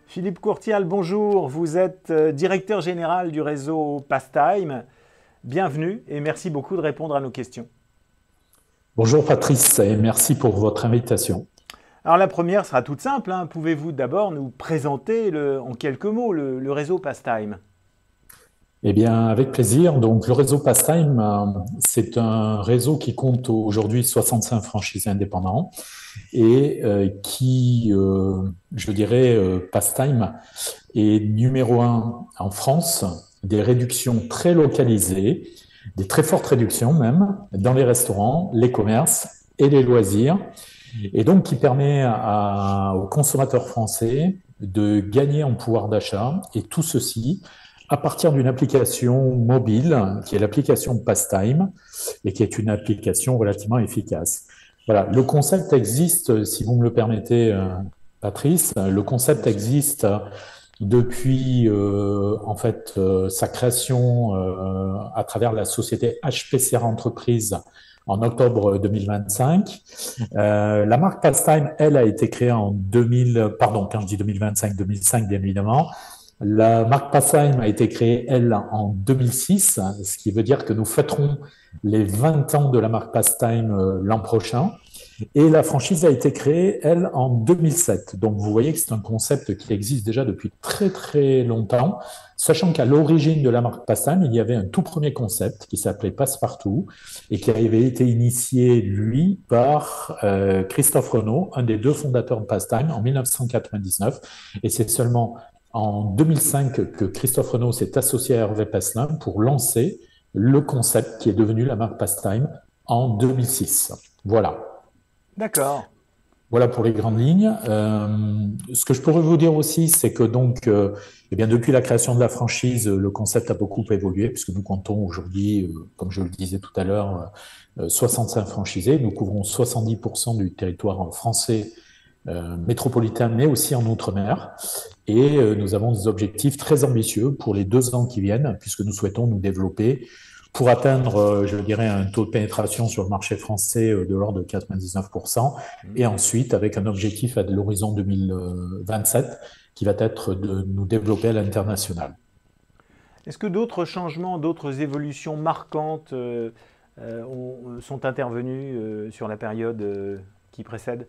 Philippe Courtial, bonjour. Vous êtes directeur général du réseau Pastime. Bienvenue et merci beaucoup de répondre à nos questions. Bonjour Patrice et merci pour votre invitation. Alors la première sera toute simple. Pouvez-vous d'abord nous présenter en quelques mots le réseau Pastime? Eh bien, avec plaisir. Donc, le réseau Pastime, c'est un réseau qui compte aujourd'hui 65 franchisés indépendants et je dirais, Pastime est numéro un en France, des réductions très localisées, des très fortes réductions même, dans les restaurants, les commerces et les loisirs, et donc qui permet aux consommateurs français de gagner en pouvoir d'achat, et tout ceci à partir d'une application mobile, qui est l'application Pastime, et qui est une application relativement efficace. Voilà, le concept existe, si vous me le permettez, Patrice, le concept existe depuis sa création à travers la société HPCR Entreprises en octobre 2025. La marque Pastime, elle, a été créée en 2000, pardon, quand je dis 2025, 2005, bien évidemment. La marque Pastime a été créée, elle, en 2006, ce qui veut dire que nous fêterons les 20 ans de la marque Pastime l'an prochain. Et la franchise a été créée, elle, en 2007. Donc, vous voyez que c'est un concept qui existe déjà depuis très, très longtemps, sachant qu'à l'origine de la marque Pastime, il y avait un tout premier concept qui s'appelait Passepartout et qui avait été initié, lui, par Christophe Renaud, un des deux fondateurs de Pastime, en 1999. Et c'est seulement en 2005 que Christophe Renaud s'est associé à Hervé Passelin pour lancer le concept qui est devenu la marque Pastime en 2006. Voilà. D'accord. Voilà pour les grandes lignes. Ce que je pourrais vous dire aussi, c'est que donc, depuis la création de la franchise, le concept a beaucoup évolué, puisque nous comptons aujourd'hui, comme je le disais tout à l'heure, 65 franchisés. Nous couvrons 70% du territoire français métropolitain, mais aussi en Outre-mer. Et nous avons des objectifs très ambitieux pour les 2 ans qui viennent, puisque nous souhaitons nous développer pour atteindre, je dirais, un taux de pénétration sur le marché français de l'ordre de 99%, et ensuite avec un objectif à l'horizon 2027 qui va être de nous développer à l'international. Est-ce que d'autres changements, d'autres évolutions marquantes sont intervenues sur la période qui précède?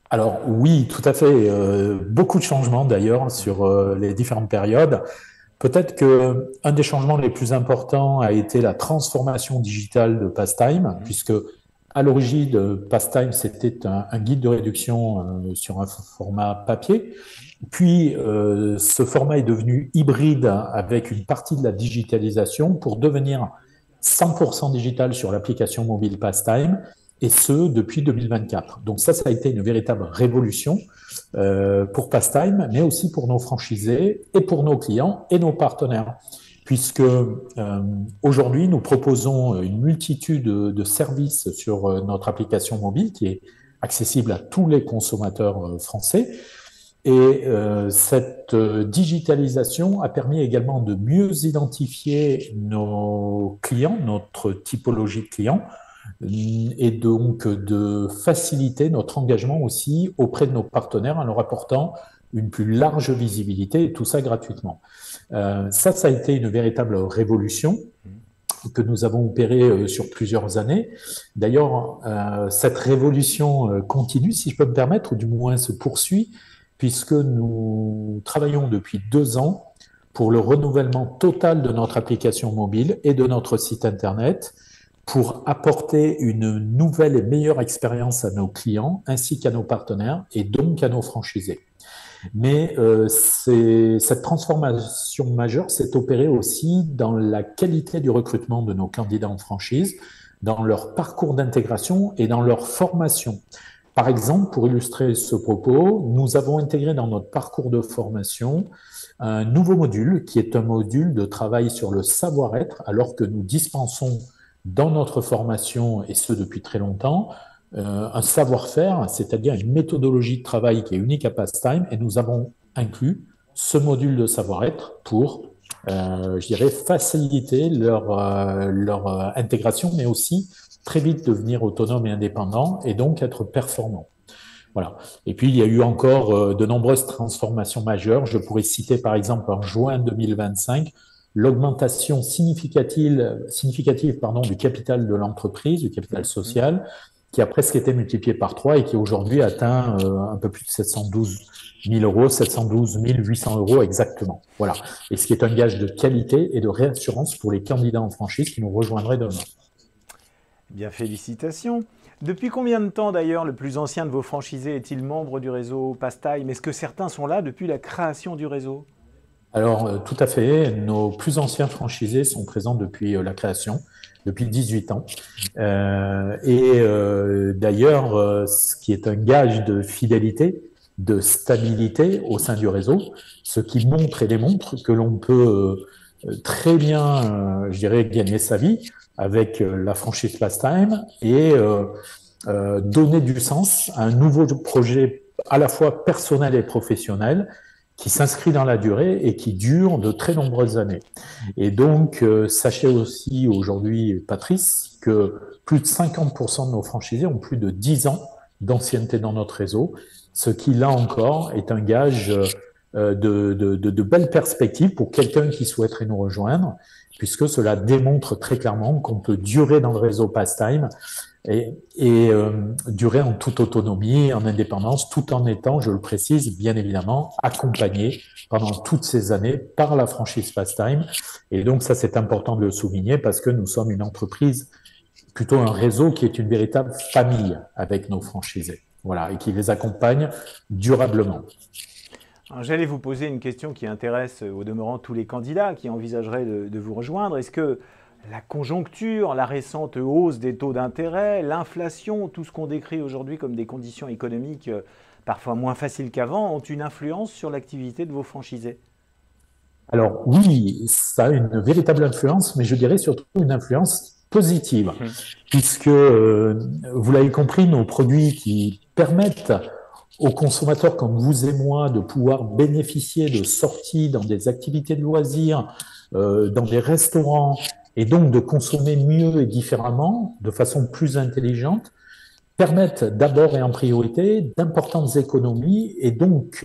Alors oui, tout à fait. Beaucoup de changements d'ailleurs sur les différentes périodes. Peut-être qu'un des changements les plus importants a été la transformation digitale de Pastime, puisque à l'origine, Pastime, c'était un guide de réduction sur un format papier. Puis, ce format est devenu hybride avec une partie de la digitalisation pour devenir 100% digital sur l'application mobile Pastime, et ce, depuis 2024. Donc ça a été une véritable révolution pour Pastime, mais aussi pour nos franchisés et pour nos clients et nos partenaires, puisque aujourd'hui, nous proposons une multitude de services sur notre application mobile qui est accessible à tous les consommateurs français. Et cette digitalisation a permis également de mieux identifier nos clients, notre typologie de clients, et donc de faciliter notre engagement aussi auprès de nos partenaires en leur apportant une plus large visibilité, et tout ça gratuitement. Ça a été une véritable révolution que nous avons opérée sur plusieurs années. D'ailleurs, cette révolution continue, si je peux me permettre, ou du moins se poursuit, puisque nous travaillons depuis 2 ans pour le renouvellement total de notre application mobile et de notre site Internet, pour apporter une nouvelle et meilleure expérience à nos clients, ainsi qu'à nos partenaires, et donc à nos franchisés. Mais cette transformation majeure s'est opérée aussi dans la qualité du recrutement de nos candidats en franchise, dans leur parcours d'intégration et dans leur formation. Par exemple, pour illustrer ce propos, nous avons intégré dans notre parcours de formation un nouveau module qui est un module de travail sur le savoir-être, alors que nous dispensons dans notre formation, et ce depuis très longtemps, un savoir-faire, c'est-à-dire une méthodologie de travail qui est unique à Pastime, et nous avons inclus ce module de savoir-être pour je dirais, faciliter leur intégration, mais aussi très vite devenir autonome et indépendant et donc être performant. Voilà. Et puis, il y a eu encore de nombreuses transformations majeures. Je pourrais citer, par exemple, en juin 2025, l'augmentation significative du capital de l'entreprise, du capital social, qui a presque été multiplié par 3 et qui aujourd'hui atteint un peu plus de 712 000 euros, 712 800 euros exactement. Voilà. Et ce qui est un gage de qualité et de réassurance pour les candidats en franchise qui nous rejoindraient demain. Bien, félicitations. Depuis combien de temps d'ailleurs le plus ancien de vos franchisés est-il membre du réseau Pastime? Est-ce que certains sont là depuis la création du réseau? Alors, tout à fait. Nos plus anciens franchisés sont présents depuis la création, depuis 18 ans. D'ailleurs, ce qui est un gage de fidélité, de stabilité au sein du réseau, ce qui montre et démontre que l'on peut très bien, je dirais, gagner sa vie avec la franchise Pastime et donner du sens à un nouveau projet à la fois personnel et professionnel qui s'inscrit dans la durée et qui dure de très nombreuses années. Et donc, sachez aussi aujourd'hui, Patrice, que plus de 50% de nos franchisés ont plus de 10 ans d'ancienneté dans notre réseau, ce qui, là encore, est un gage de belles perspectives pour quelqu'un qui souhaiterait nous rejoindre, puisque cela démontre très clairement qu'on peut durer dans le réseau Pastime et durer en toute autonomie, en indépendance, tout en étant, je le précise, bien évidemment, accompagné pendant toutes ces années par la franchise Pastime. Et donc ça, c'est important de le souligner parce que nous sommes une entreprise, plutôt un réseau qui est une véritable famille avec nos franchisés, voilà, et qui les accompagne durablement. J'allais vous poser une question qui intéresse au demeurant tous les candidats qui envisageraient de vous rejoindre. Est-ce que la conjoncture, la récente hausse des taux d'intérêt, l'inflation, tout ce qu'on décrit aujourd'hui comme des conditions économiques parfois moins faciles qu'avant, ont une influence sur l'activité de vos franchisés? Alors oui, ça a une véritable influence, mais je dirais surtout une influence positive, puisque vous l'avez compris, nos produits qui permettent aux consommateurs comme vous et moi de pouvoir bénéficier de sorties dans des activités de loisirs, dans des restaurants, et donc de consommer mieux et différemment, de façon plus intelligente, permettent d'abord et en priorité d'importantes économies. Et donc,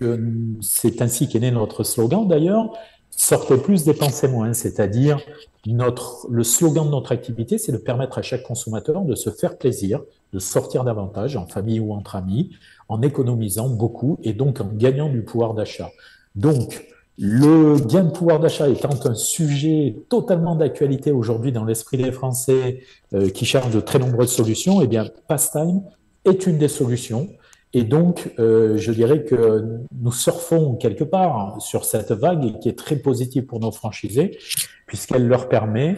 c'est ainsi qu'est né notre slogan d'ailleurs, sortez plus, dépensez moins. C'est-à-dire, le slogan de notre activité, c'est de permettre à chaque consommateur de se faire plaisir, de sortir davantage en famille ou entre amis, en économisant beaucoup et donc en gagnant du pouvoir d'achat. Donc, le gain de pouvoir d'achat étant un sujet totalement d'actualité aujourd'hui dans l'esprit des Français qui cherchent de très nombreuses solutions, eh bien, Pastime est une des solutions. Et donc, je dirais que nous surfons quelque part sur cette vague qui est très positive pour nos franchisés, puisqu'elle leur permet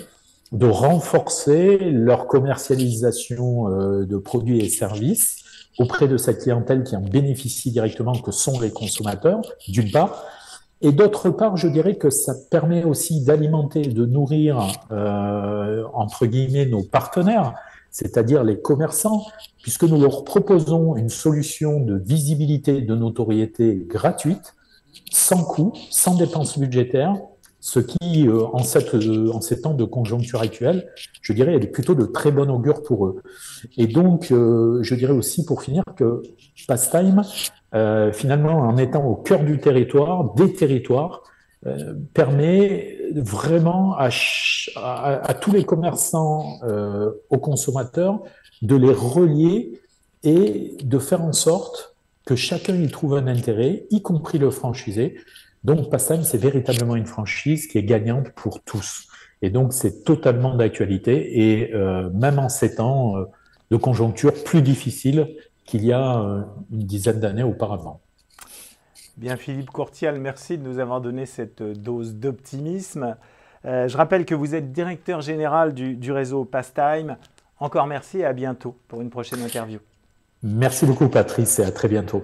de renforcer leur commercialisation de produits et services auprès de cette clientèle qui en bénéficie directement, que sont les consommateurs, d'une part. Et d'autre part, je dirais que ça permet aussi d'alimenter, de nourrir, entre guillemets, nos partenaires, c'est-à-dire les commerçants, puisque nous leur proposons une solution de visibilité, de notoriété gratuite, sans coût, sans dépenses budgétaires, ce qui, en ces temps de conjoncture actuelle, je dirais, est plutôt de très bon augure pour eux. Et donc, je dirais aussi, pour finir, que Pastime, finalement, en étant au cœur du territoire, des territoires, permet vraiment à tous les commerçants, aux consommateurs, de les relier et de faire en sorte que chacun y trouve un intérêt, y compris le franchisé. Donc, Pastime, c'est véritablement une franchise qui est gagnante pour tous. Et donc, c'est totalement d'actualité et même en ces temps de conjoncture plus difficiles qu'il y a une dizaine d'années auparavant. Bien, Philippe Courtial, merci de nous avoir donné cette dose d'optimisme. Je rappelle que vous êtes directeur général du réseau Pastime. Encore merci et à bientôt pour une prochaine interview. Merci beaucoup, Patrice, et à très bientôt.